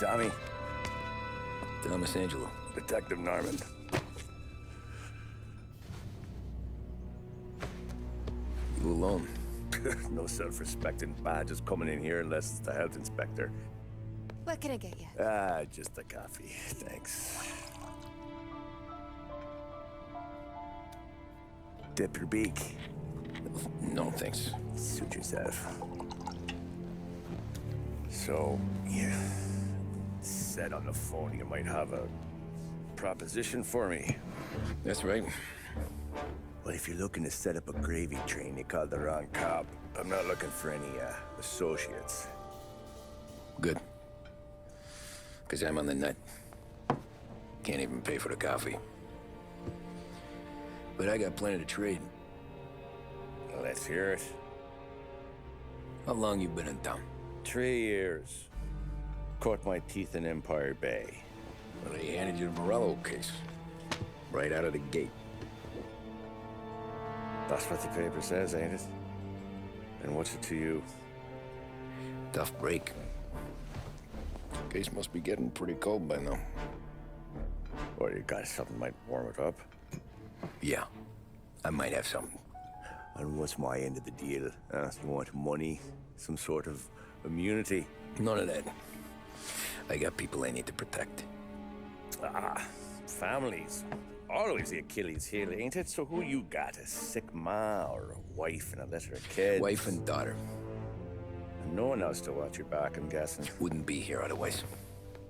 Tommy. Thomas Angelo. Detective Norman. You alone? No self-respecting badges coming in here unless it's the health inspector. What can I get you? Just a coffee, thanks. Dip your beak. No, thanks. Suit yourself. So, you said on the phone you might have a proposition for me. That's right. Well, if you're looking to set up a gravy train, you called the wrong cop. I'm not looking for any, associates. Good. Because I'm on the net. Can't even pay for the coffee. But I got plenty to trade. Well, let's hear it. How long you been in town? 3 years. Caught my teeth in Empire Bay. Well, they handed you the Morello case. Right out of the gate. That's what the paper says, ain't it? And what's it to you? Tough break. Case must be getting pretty cold by now. Or you got something might warm it up? Yeah, I might have something. And what's my end of the deal? You want money? Some sort of immunity? None of that. I got people I need to protect. Families. Always the Achilles heel, ain't it? So who you got? A sick ma or a wife and a litter of kids? Wife and daughter. And no one else to watch your back, I'm guessing. Wouldn't be here otherwise.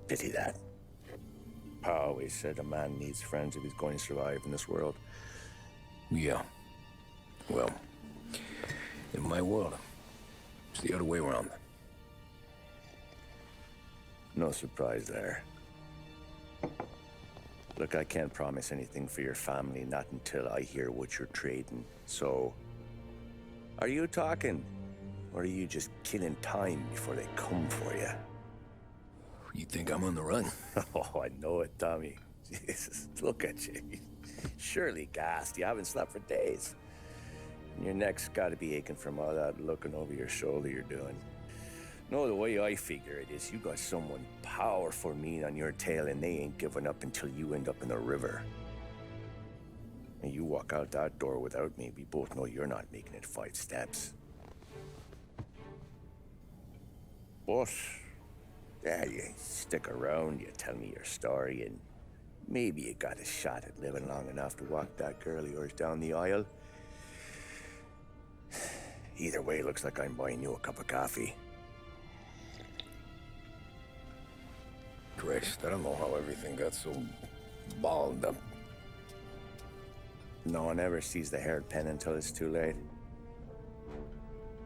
Pity that. Pa always said a man needs friends if he's going to survive in this world. Yeah. Well, in my world, it's the other way around. No surprise there. Look, I can't promise anything for your family, not until I hear what you're trading. So, are you talking? Or are you just killing time before they come for you? You think I'm on the run? Oh, I know it, Tommy. Jesus, look at you. Surely gassed. You haven't slept for days. And your neck's got to be aching from all that looking over your shoulder you're doing. No, the way I figure it is you got someone powerful mean on your tail and they ain't giving up until you end up in the river. And you walk out that door without me, we both know you're not making it 5 steps. But, yeah, you stick around, you tell me your story, and maybe you got a shot at living long enough to walk that girl of yours down the aisle. Either way, looks like I'm buying you a cup of coffee. Christ, I don't know how everything got so balled up. No one ever sees the haired pen until it's too late.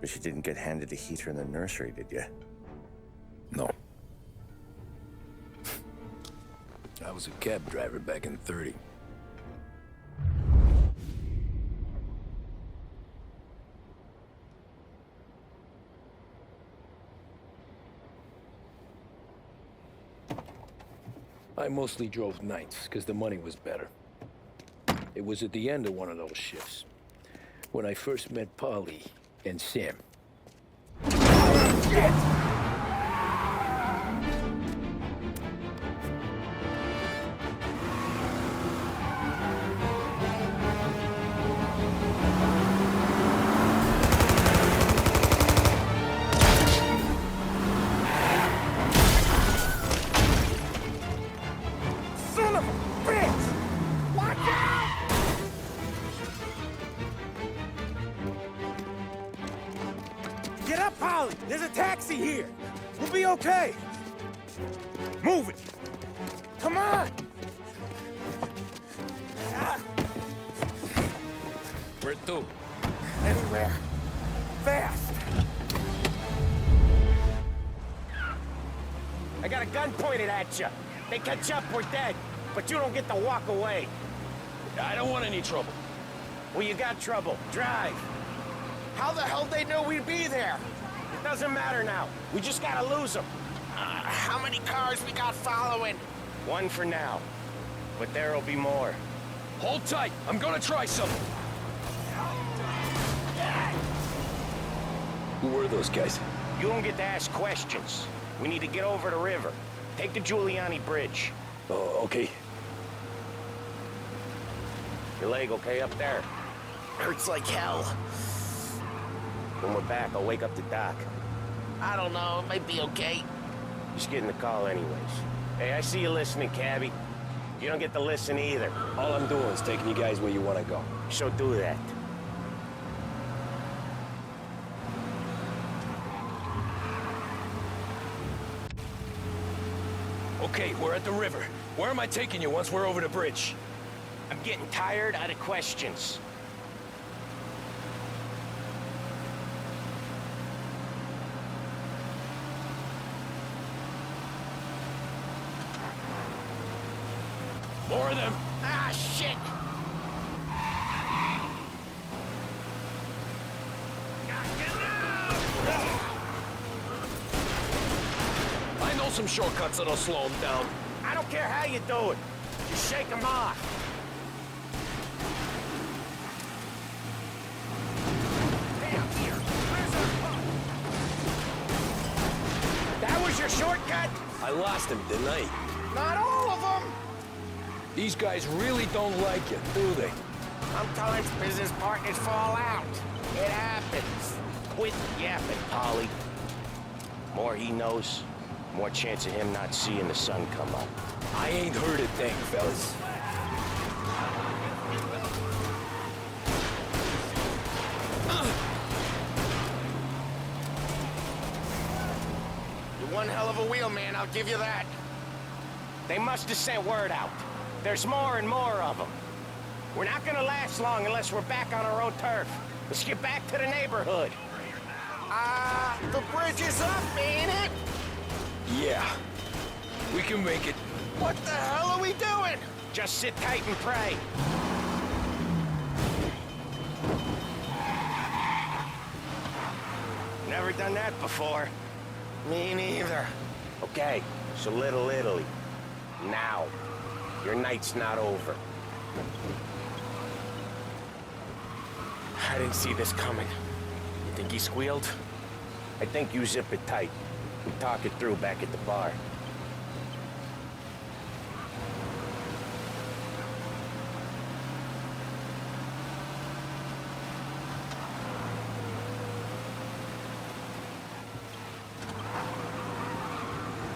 But you didn't get handed a heater in the nursery, did you? No. I was a cab driver back in '30. I mostly drove nights, because the money was better. It was at the end of one of those shifts, when I first met Polly and Sam. Shit! Get up, Polly! There's a taxi here! We'll be okay! Move it! Come on! Where to? Anywhere. Fast! I got a gun pointed at you. They catch up, we're dead. But you don't get to walk away. I don't want any trouble. Well, you got trouble. Drive. How the hell they know we'd be there? It doesn't matter now. We just gotta lose them. How many cars we got following? One for now. But there'll be more. Hold tight. I'm gonna try something. Who were those guys? You don't get to ask questions. We need to get over the river. Take the Giuliani Bridge. Oh, okay. Your leg okay up there? Hurts like hell. When we're back, I'll wake up the doc. I don't know, it might be okay. Just getting the call anyways. Hey, I see you listening, cabbie. You don't get to listen either. All I'm doing is taking you guys where you want to go. So do that. Okay, we're at the river. Where am I taking you once we're over the bridge? I'm getting tired out of questions. More of them. Ah, shit! I know some shortcuts that'll slow them down. I don't care how you do it. Just shake them off. That was your shortcut? I lost him, didn't I? Not all of them. These guys really don't like you, do they? Sometimes business partners fall out. It happens. Quit yapping, Polly. More he knows, more chance of him not seeing the sun come up. I ain't heard a thing, fellas. You're one hell of a wheelman, I'll give you that. They must have sent word out. There's more and more of them. We're not gonna last long unless we're back on our own turf. Let's get back to the neighborhood. The bridge is up, ain't it? Yeah. We can make it. What the hell are we doing? Just sit tight and pray. Never done that before. Me neither. Okay, so Little Italy. Now. Your night's not over. I didn't see this coming. You think he squealed? I think you zip it tight. We talk it through back at the bar.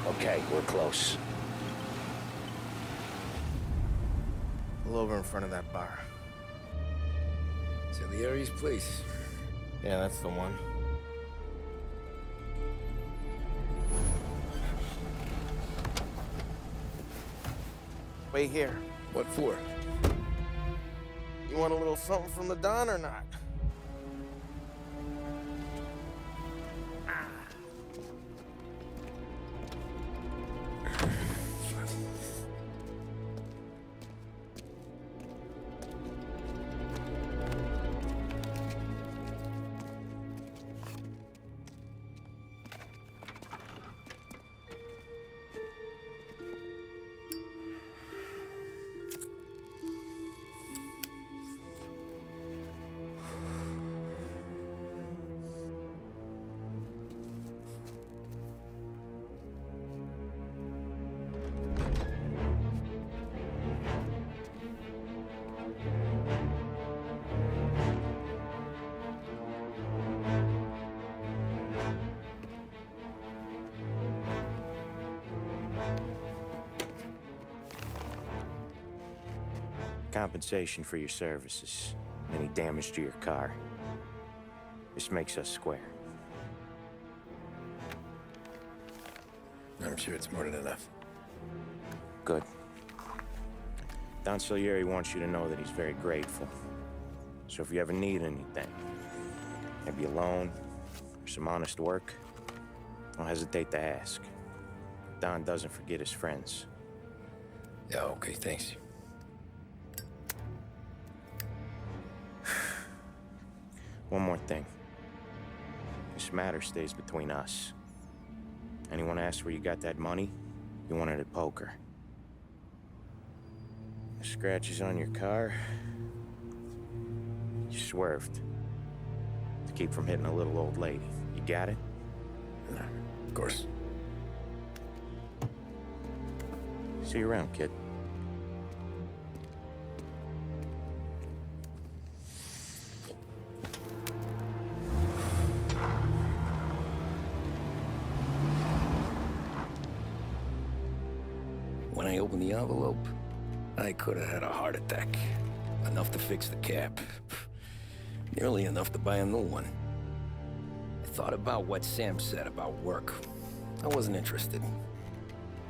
Okay, we're close. Pull over in front of that bar. Salieri's place. Yeah, that's the one. Wait here. What for? You want a little something from the Don or not? Compensation for your services. Any damage to your car. This makes us square. I'm sure it's more than enough. Good. Don Salieri wants you to know that he's very grateful. So if you ever need anything, maybe a loan or some honest work, don't hesitate to ask. Don doesn't forget his friends. Yeah, okay, thanks. One more thing. This matter stays between us. Anyone asks where you got that money, you won it at poker. The scratches on your car, you swerved. To keep from hitting a little old lady. You got it? Of course. See you around, kid. When I opened the envelope, I could have had a heart attack. Enough to fix the cap. Nearly enough to buy a new one. I thought about what Sam said about work. I wasn't interested.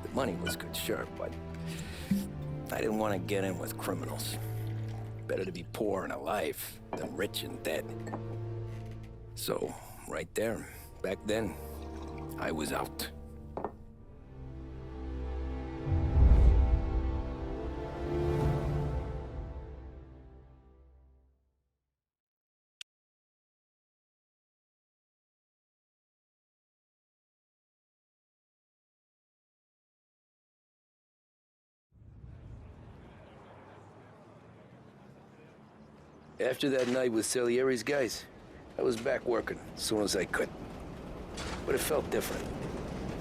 The money was good, sure, but I didn't want to get in with criminals. Better to be poor and alive than rich and dead. So, right there, back then, I was out. After that night with Salieri's guys, I was back working as soon as I could. But it felt different.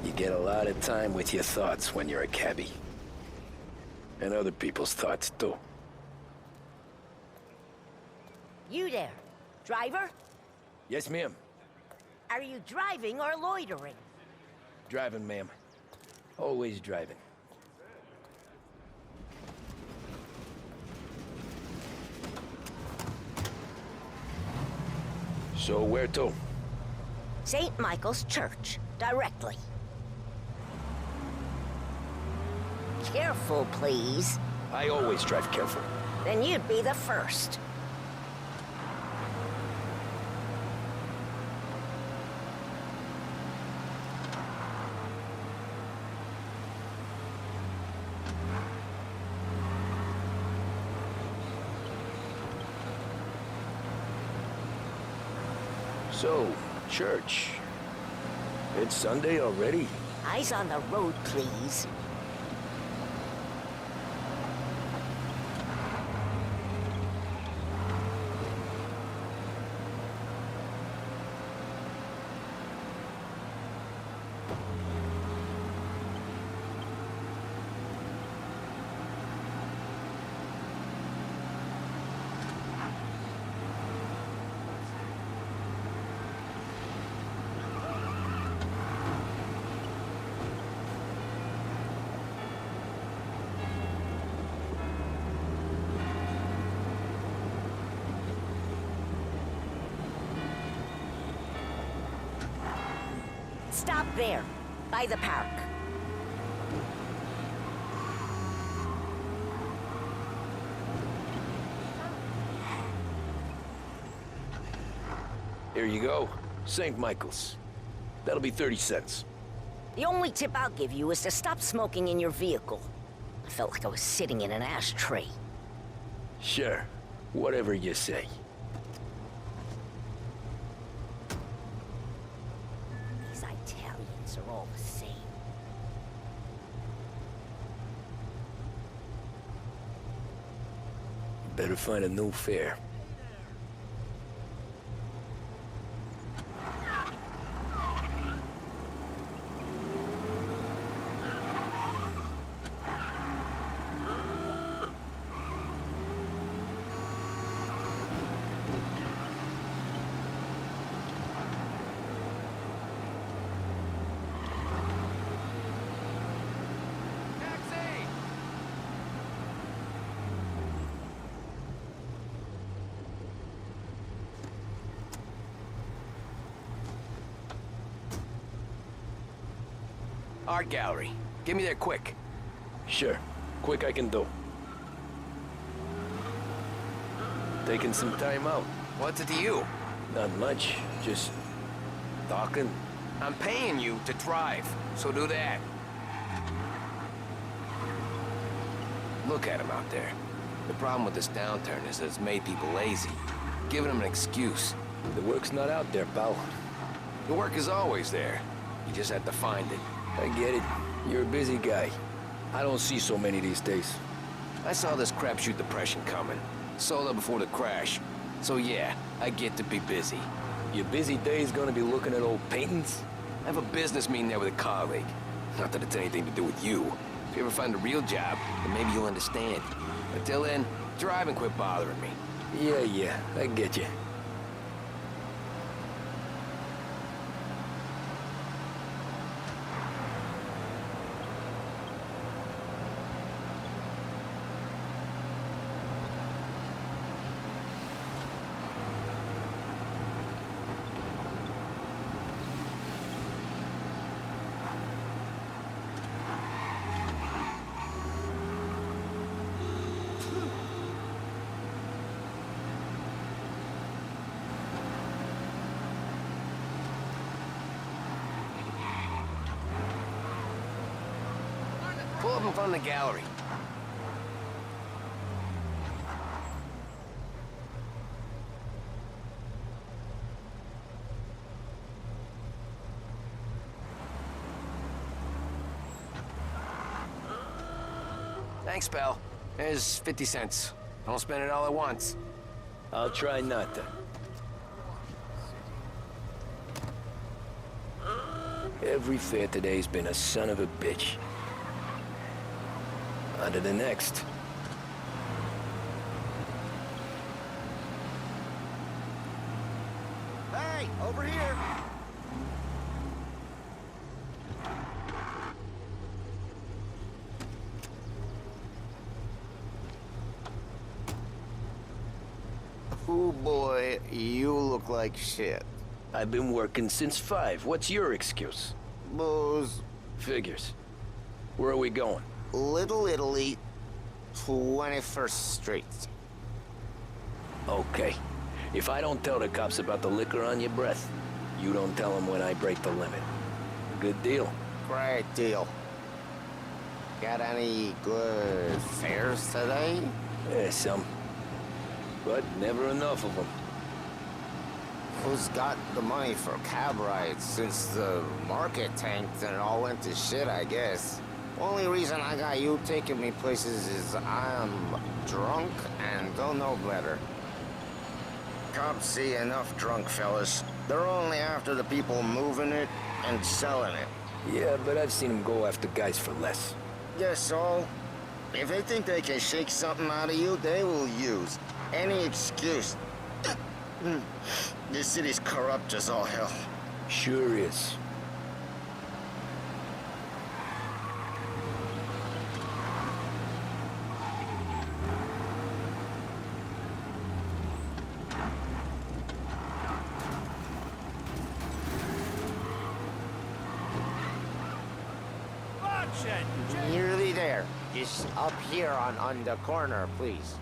You get a lot of time with your thoughts when you're a cabbie. And other people's thoughts, too. You there, driver? Yes, ma'am. Are you driving or loitering? Driving, ma'am. Always driving. So where to? St. Michael's Church, directly. Careful, please. I always drive careful. Then you'd be the first. So, church. It's Sunday already? Eyes on the road, please. Stop there, by the park. Here you go. St. Michael's. That'll be 30 cents. The only tip I'll give you is to stop smoking in your vehicle. I felt like I was sitting in an ashtray. Sure. Whatever you say. These Italians are all the same. Better find a new fare. Art gallery. Get me there quick. Sure. Quick I can do. Taking some time out. What's it to you? Not much. Just talking. I'm paying you to drive, so do that. Look at him out there. The problem with this downturn is that it's made people lazy, giving them an excuse. The work's not out there, pal. The work is always there. You just have to find it. I get it. You're a busy guy. I don't see so many these days. I saw this crapshoot depression coming. Sold up before the crash. So yeah, I get to be busy. Your busy day's gonna be looking at old paintings? I have a business meeting there with a colleague. Not that it's anything to do with you. If you ever find a real job, then maybe you'll understand. Until then, drive and quit bothering me. Yeah, I get you. Pull up in front of the gallery. Thanks, pal. There's 50 cents. Don't spend it all at once. I'll try not to. Every fare today's been a son of a bitch. On to the next. Hey, over here! Oh boy, you look like shit. I've been working since 5. What's your excuse? Booze, Figures. Where are we going? Little Italy, 21st Street. Okay. If I don't tell the cops about the liquor on your breath, you don't tell them when I break the limit. Good deal. Great deal. Got any good fares today? Yeah, some. But never enough of them. Who's got the money for cab rides since the market tanked and it all went to shit, I guess? Only reason I got you taking me places is I'm drunk and don't know better. Cops see enough drunk fellas. They're only after the people moving it and selling it. Yeah, but I've seen them go after guys for less. Yes, so if they think they can shake something out of you, they will use any excuse. This city's corrupt as all hell. Sure is. Nearly there. Just up here on the corner, please.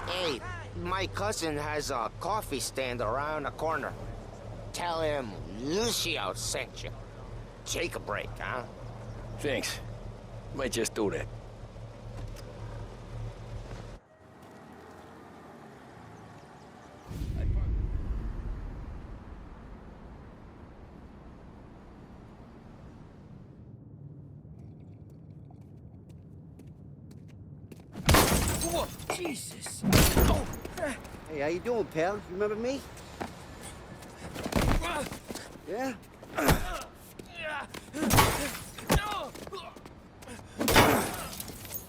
Hey, my cousin has a coffee stand around the corner. Tell him Lucio sent you. Take a break, huh? Thanks. Might just do that. Whoa, Jesus! Hey, how you doing, pal? You remember me? Yeah?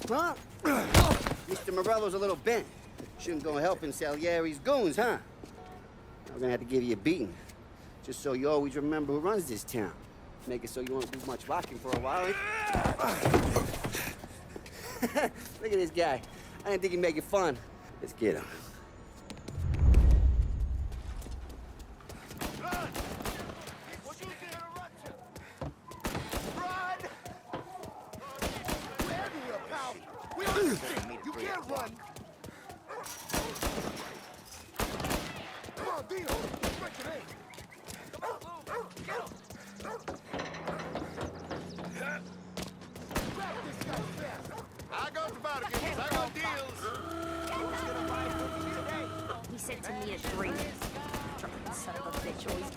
Huh? Mr. Morello's a little bent. Shouldn't go helping Salieri's goons, huh? I'm gonna have to give you a beating. Just so you always remember who runs this town. Make it so you won't do much rocking for a while. Look at this guy. I didn't think he'd make it fun. Let's get him. You can't run! Come on, Dino! Break your leg! Come on! Get him! Grab this guy fast! I got the bodyguards! I got deals! Who's gonna buy for me today? He said to me a drink. Drunken son of a bitch, always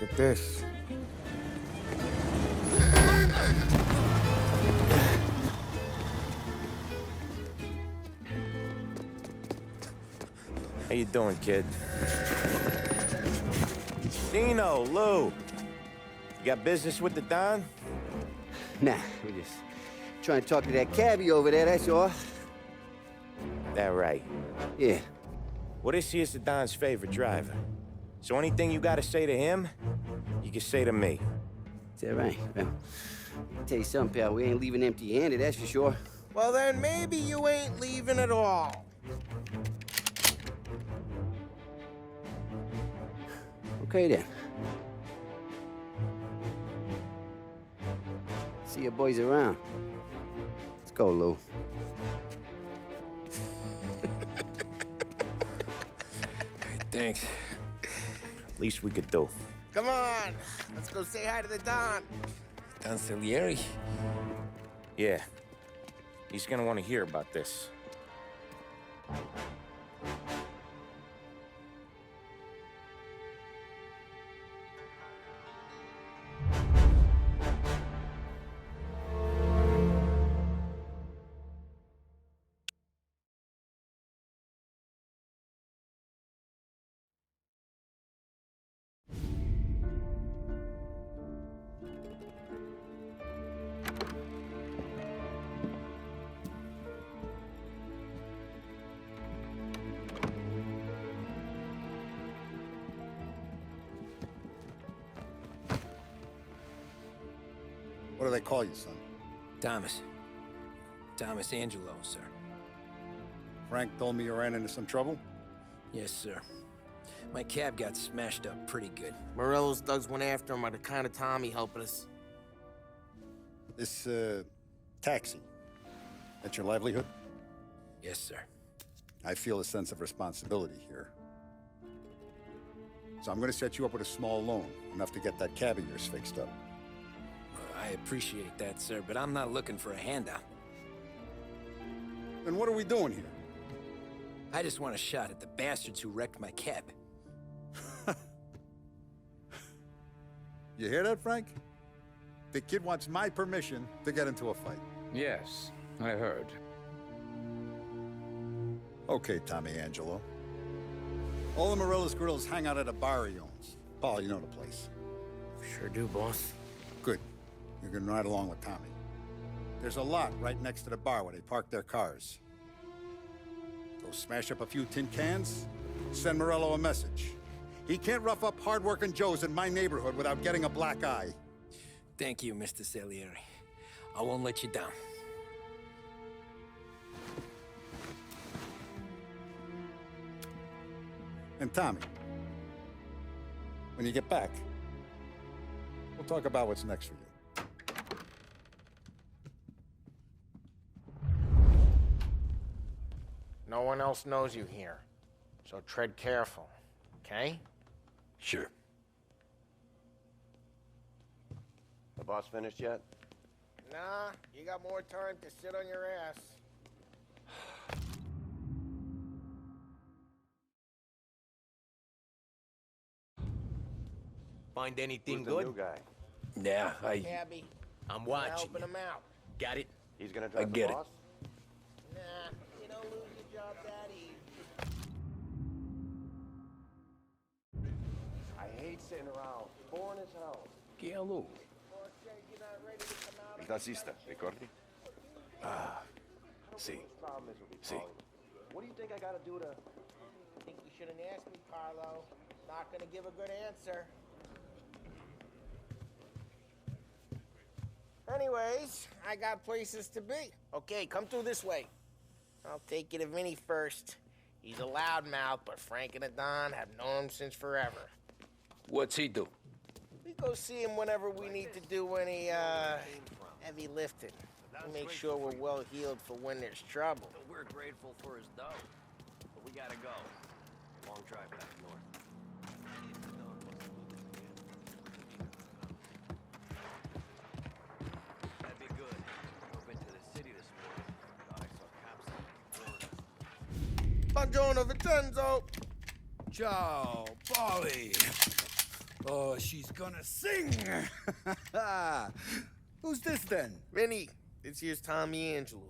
Look at this. How you doing, kid? Dino, Lou. You got business with the Don? Nah, we just trying to talk to that cabbie over there, that's all. That right. Yeah. Well, this here's the Don's favorite driver. So anything you gotta say to him, you can say to me. Is that right? Well, I'll tell you something, pal. We ain't leaving empty-handed, that's for sure. Well, then maybe you ain't leaving at all. Okay, then. See your boys around. Let's go, Lou. Thanks. Least we could do. Come on, let's go say hi to the Don. Don Salieri? Yeah. He's gonna want to hear about this. What do they call you, son? Thomas. Thomas Angelo, sir. Frank told me you ran into some trouble? Yes, sir. My cab got smashed up pretty good. Morello's thugs went after him on account of Tommy helping us. This, taxi, that's your livelihood? Yes, sir. I feel a sense of responsibility here. So I'm gonna set you up with a small loan, enough to get that cab of yours fixed up. I appreciate that, sir, but I'm not looking for a handout. Then what are we doing here? I just want a shot at the bastards who wrecked my cab. You hear that, Frank? The kid wants my permission to get into a fight. Yes, I heard. Okay, Tommy Angelo. All the Morello's girls hang out at a bar he owns. Paul, you know the place. Sure do, boss. Good. You're gonna ride along with Tommy. There's a lot right next to the bar where they park their cars. Go smash up a few tin cans, send Morello a message. He can't rough up hard-working Joes in my neighborhood without getting a black eye. Thank you, Mr. Salieri. I won't let you down. And Tommy, when you get back, we'll talk about what's next for you. No one else knows you here, so tread careful, okay? Sure. The boss finished yet? Nah, you got more time to sit on your ass. Find anything Who's the good? new guy? Yeah, Cabby, I'm I'm watching. helping him out. Got it? He's gonna drive get the it. boss? Nah, you don't lose your job that easy. I hate sitting around. Boring as hell. Che hello. Il tassista, ricordi? Ah, sì. Sì. What do you think I gotta do to... I think you shouldn't ask me, Carlo. Not gonna give a good answer. Anyways, I got places to be. Okay, come through this way. I'll take you to Vinny first. He's a loudmouth, but Frank and the Don have known him since forever. What's he do? We go see him whenever we need to do any, heavy lifting. We make sure we're well heeled for when there's trouble. We're grateful for his dough, but we gotta go. Long drive back north. That'd be good. Drove into the city this morning. Thought I saw cops on the corner. Buongiorno, Vincenzo! Ciao, Polly. Oh, she's gonna sing! Who's this then? Vinny, this here's Tommy Angelo.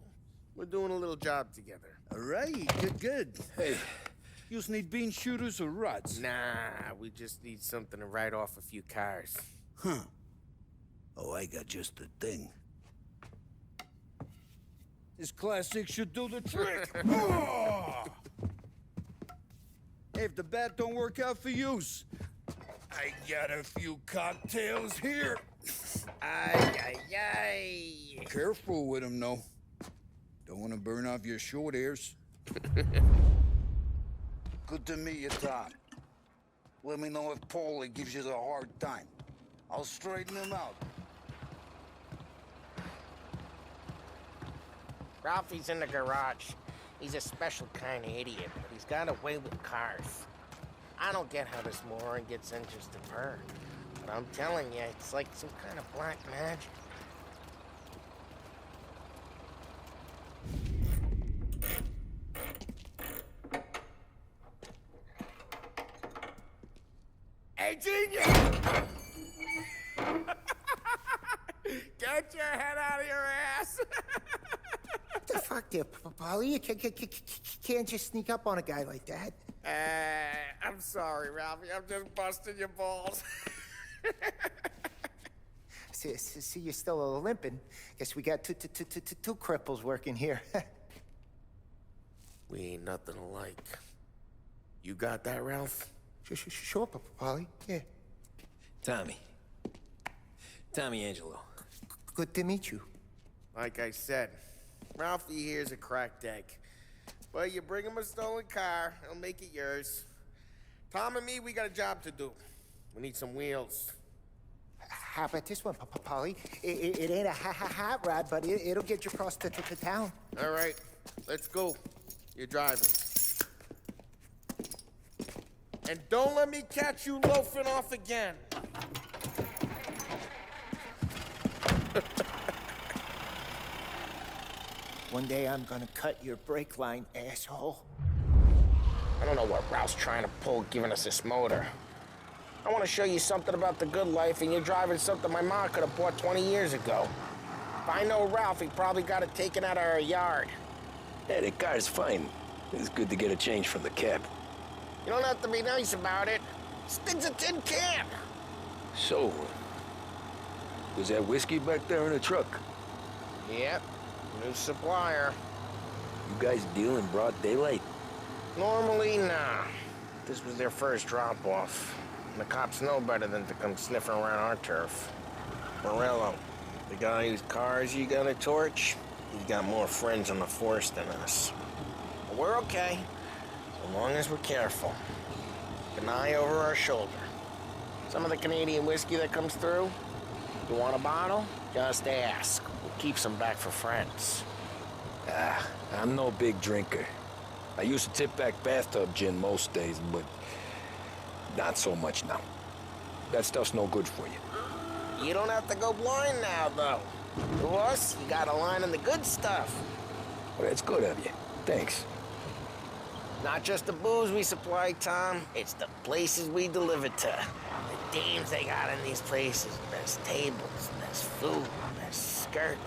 We're doing a little job together. All right, good. Hey, you need bean shooters or rods? Nah, we just need something to write off a few cars. Huh. Oh, I got just the thing. This classic should do the trick. Oh! Hey, if the bat don't work out for use, I got a few cocktails here. Ay. Careful with them, though. Don't want to burn off your short hairs. Good to meet you, Tom. Let me know if Paulie gives you a hard time. I'll straighten him out. Ralphie's in the garage. He's a special kind of idiot, but he's got a way with cars. I don't get how this moron gets interested in her. But I'm telling you, it's like some kind of black magic. Hey, genius! Get your head out of your ass! What the fuck there, Paulie? You can't just sneak up on a guy like that. I'm sorry, Ralphie. I'm just busting your balls. See, you're still limping. Guess we got two cripples working here. We ain't nothing alike. You got that, Ralph? Sure, Paulie. Yeah. Tommy. Tommy Angelo. Good to meet you. Like I said, Ralphie here's a cracked egg. But you bring him a stolen car, he'll make it yours. Tom and me, we got a job to do. We need some wheels. How about this one, Paulie? It ain't a hot rod, but it'll get you across to town. All right, let's go. You're driving. And don't let me catch you loafing off again. One day I'm gonna cut your brake line, asshole. I don't know what Ralph's trying to pull giving us this motor. I want to show you something about the good life, and you're driving something my mom could have bought 20 years ago. If I know Ralph, he probably got it taken out of our yard. Yeah, the car's fine. It's good to get a change from the cab. You don't have to be nice about it. This thing's a tin can. So, was that whiskey back there in the truck? Yep, new supplier. You guys deal in broad daylight? Normally, nah. This was their first drop-off. The cops know better than to come sniffing around our turf. Morello, the guy whose cars you got a torch, he's got more friends on the force than us. But we're okay, so long as we're careful. Keep an eye over our shoulder. Some of the Canadian whiskey that comes through, you want a bottle? Just ask. We'll keep some back for friends. I'm no big drinker. I used to tip back bathtub gin most days, but not so much now. That stuff's no good for you. You don't have to go blind now, though. To us, you got a line on the good stuff. Well, that's good of you. Thanks. Not just the booze we supply, Tom. It's the places we deliver to. The dames they got in these places. Best tables, best food, best skirt.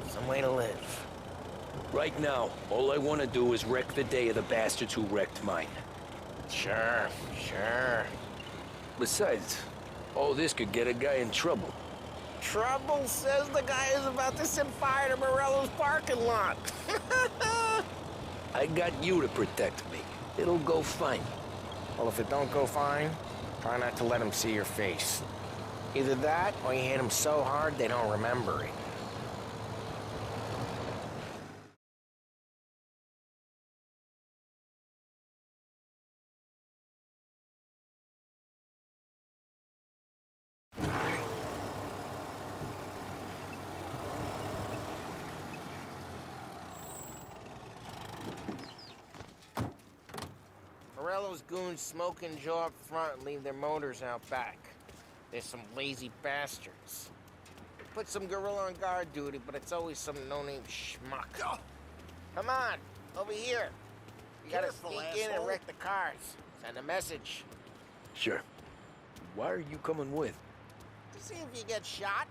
Some way to live. Right now, all I want to do is wreck the day of the bastards who wrecked mine. Sure. Besides, all this could get a guy in trouble. Trouble says the guy is about to set fire to Morello's parking lot. I got you to protect me. It'll go fine. Well, if it don't go fine, try not to let him see your face. Either that, or you hit him so hard they don't remember it. Morello's goons smoke and jaw up front and leave their motors out back. They're some lazy bastards. They put some gorilla on guard duty, but it's always some no-name schmuck. Come on, over here. You gotta sneak in and wreck the cars. Send a message. Sure. why are you coming with? To see if you get shot.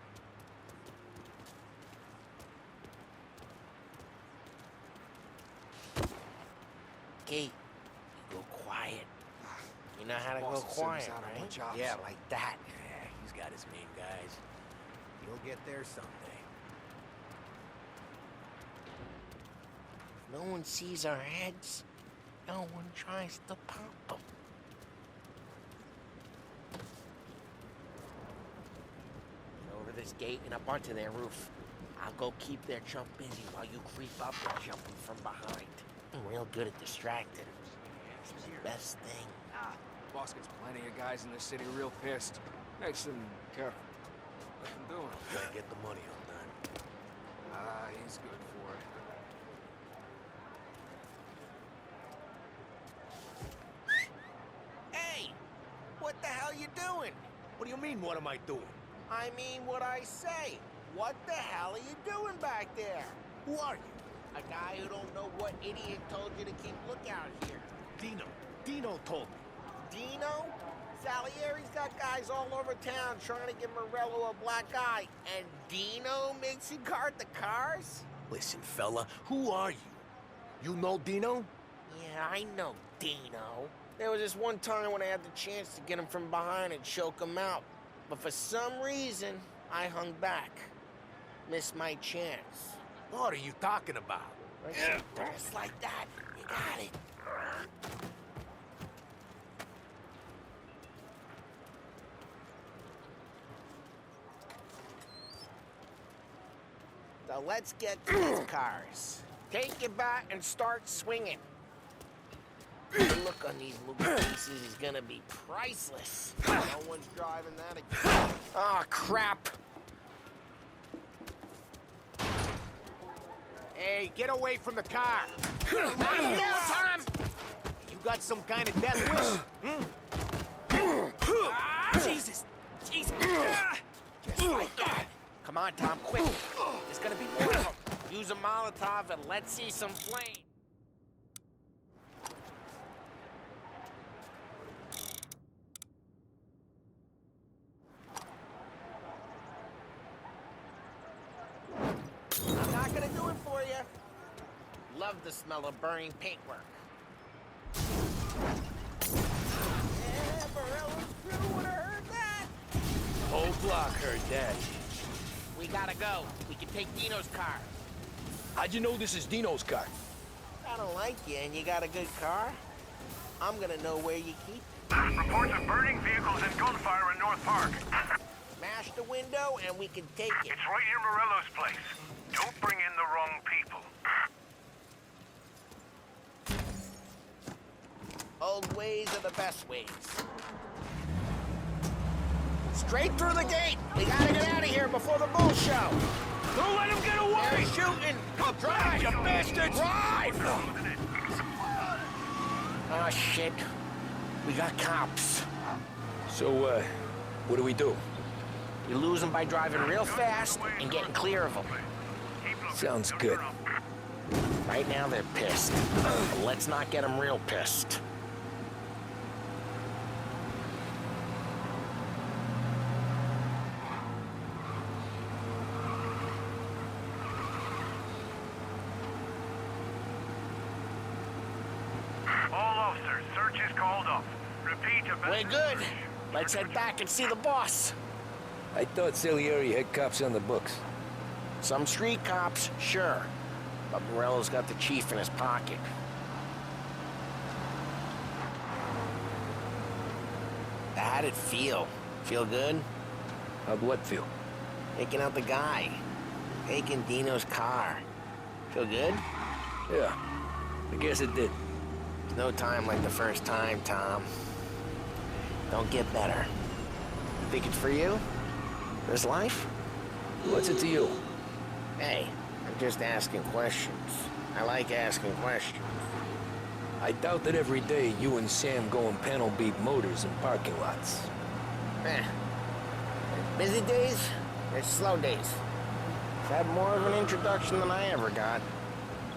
Okay, you go quiet. You know how to go quiet, right? Yeah, like that. Yeah, he's got his main guys. You'll get there someday. No one sees our heads. No one tries to pop them. Over this gate and up onto their roof. I'll go keep their chump busy while you creep up and jump them from behind. I'm real good at distracting. It's the best thing. Boss gets plenty of guys in the city real pissed. Makes them careful. Let them do it. Gotta get the money on that. He's good for it. Hey! What the hell you doing? What do you mean, what am I doing? I mean what I say. What the hell are you doing back there? Who are you? A guy who don't know what idiot told you to keep lookout here. Dino. Dino told me. Dino? Salieri's got guys all over town trying to give Morello a black eye, and Dino makes you guard the cars? Listen, fella, who are you? You know Dino? Yeah, I know Dino. There was this one time when I had the chance to get him from behind and choke him out. But for some reason, I hung back. Missed my chance. What are you talking about? Just like that. You got it. So let's get to these cars. Take your bat and start swinging. The look on these movie pieces is gonna be priceless. No one's driving that again. Oh, crap. Hey, get away from the car. Time. You got some kind of death wish? Jesus! Jesus! Just like that. Come on, Tom, quick. There's gonna be more of them. Use a Molotov and let's see some flame. I'm not gonna do it for you. Love the smell of burning paintwork. Yeah, Morello's crew would have heard that. Whole block heard that. We gotta go. We can take Dino's car. How'd you know this is Dino's car? I don't like you and you got a good car. I'm gonna know where you keep it. Reports of burning vehicles and gunfire in North Park. Smash the window and we can take it. It's right near Morello's place. Don't bring in the wrong people. Old ways are the best ways. Straight through the gate! We gotta get out of here before the bull show! Don't let him get away! They're shooting! Drive, you bastards! Drive! Oh, shit. We got cops. So, what do we do? You lose them by driving real fast and getting clear of them. Sounds good. Right now, they're pissed. But let's not get them real pissed. All officers, search is called off. Repeat, We're good. Let's head back and see the boss. I thought Salieri had cops on the books. Some street cops, sure. But Morello's got the chief in his pocket. How'd it feel? Feel good? How'd what feel? Taking out the guy. Taking Dino's car. Feel good? Yeah, I guess it did. There's no time like the first time, Tom. Don't get better. Think it's for you? This life? What's it to you? Hey, I'm just asking questions. I like asking questions. I doubt that every day you and Sam go and panel beat motors in parking lots. There's busy days, there's slow days. I've had more of an introduction than I ever got.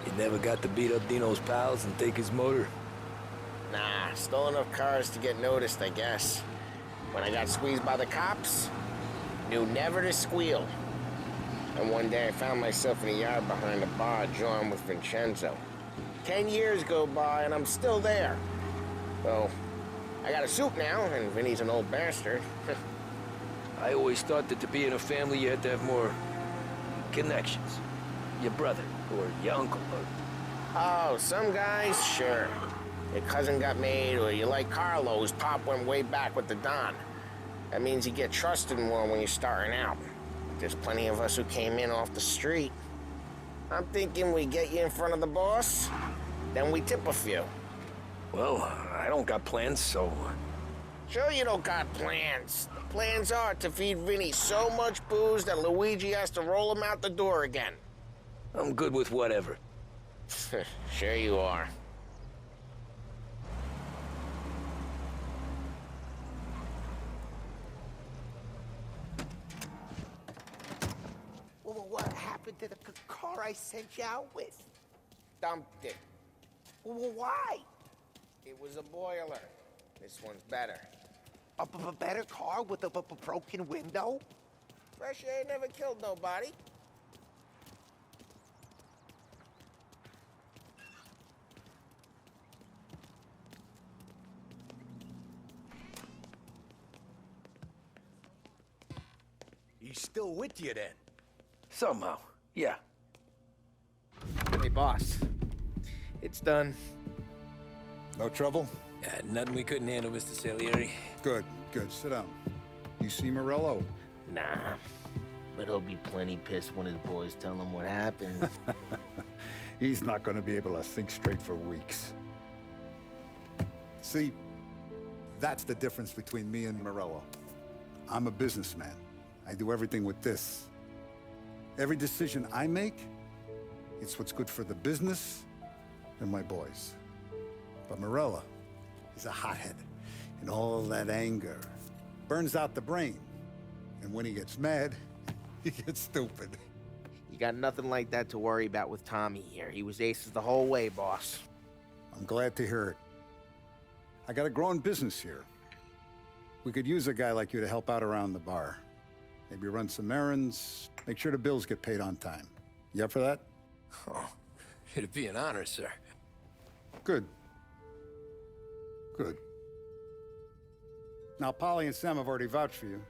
You never got to beat up Dino's pals and take his motor? Nah, stole enough cars to get noticed, I guess. When I got squeezed by the cops, knew never to squeal. And one day I found myself in a yard behind a bar drawing with Vincenzo. 10 years go by and I'm still there. So, I got a suit now, and Vinny's an old bastard. I always thought that to be in a family you had to have more connections. Your brother, or your uncle, or... Oh, some guys, sure. Your cousin got made, or you like Carlo's pop went way back with the Don. That means you get trusted more when you're starting out. There's plenty of us who came in off the street. I'm thinking we get you in front of the boss, then we tip a few. Well, I don't got plans, so... Sure you don't got plans. The plans are to feed Vinny so much booze that Luigi has to roll him out the door again. I'm good with whatever. Sure you are. Well, what happened to the car I sent you out with? Dumped it. Well, why? It was a boiler. This one's better. A better car with a broken window? Fresh air never killed nobody. He's still with you then? Somehow, yeah. Hey, boss. It's done. No trouble? Nothing we couldn't handle, Mr. Salieri. Good, good. Sit down. You see Morello? Nah. But he'll be plenty pissed when his boys tell him what happened. He's not going to be able to think straight for weeks. See, that's the difference between me and Morello. I'm a businessman. I do everything with this. Every decision I make, it's what's good for the business and my boys. But Morello is a hothead, and all that anger burns out the brain. And when he gets mad, he gets stupid. You got nothing like that to worry about with Tommy here. He was aces the whole way, boss. I'm glad to hear it. I got a growing business here. We could use a guy like you to help out around the bar. Maybe run some errands, make sure the bills get paid on time. You up for that? Oh, it'd be an honor, sir. Good. Good. Now, Polly and Sam have already vouched for you.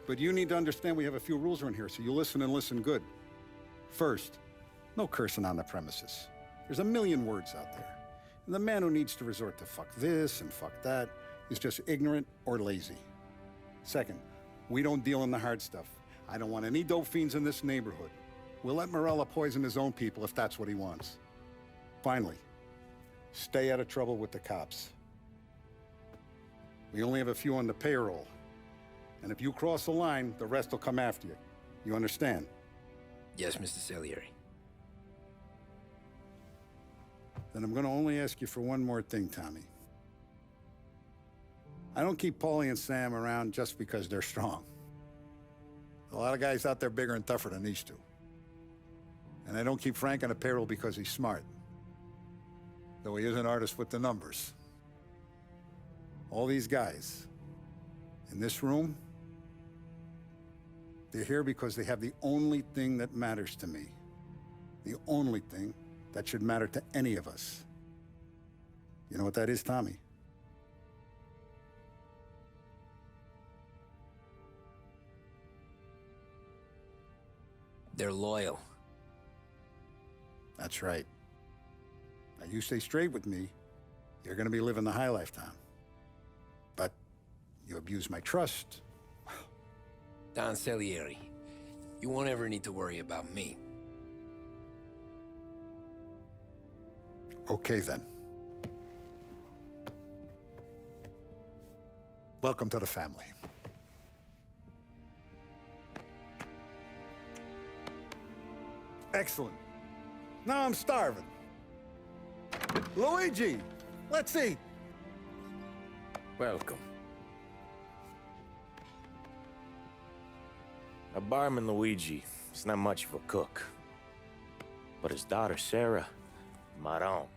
But you need to understand we have a few rules around here, so you listen and listen good. First, no cursing on the premises. There's a million words out there. And the man who needs to resort to fuck this and fuck that is just ignorant or lazy. Second, we don't deal in the hard stuff. I don't want any dope fiends in this neighborhood. We'll let Morello poison his own people if that's what he wants. Finally, stay out of trouble with the cops. We only have a few on the payroll. And if you cross the line, the rest will come after you. You understand? Yes, Mr. Salieri. Then I'm gonna only ask you for one more thing, Tommy. I don't keep Paulie and Sam around just because they're strong. A lot of guys out there bigger and tougher than these two. And I don't keep Frank on the payroll because he's smart. Though he is an artist with the numbers. All these guys in this room, they're here because they have the only thing that matters to me. The only thing that should matter to any of us. You know what that is, Tommy? They're loyal. That's right. Now, you stay straight with me, you're gonna be living the high life, Tom. But you abuse my trust. Don Salieri, you won't ever need to worry about me. Okay, then. Welcome to the family. Excellent. Now I'm starving. Luigi, let's eat. Welcome. A barman Luigi is not much of a cook. But his daughter, Sarah, Maron,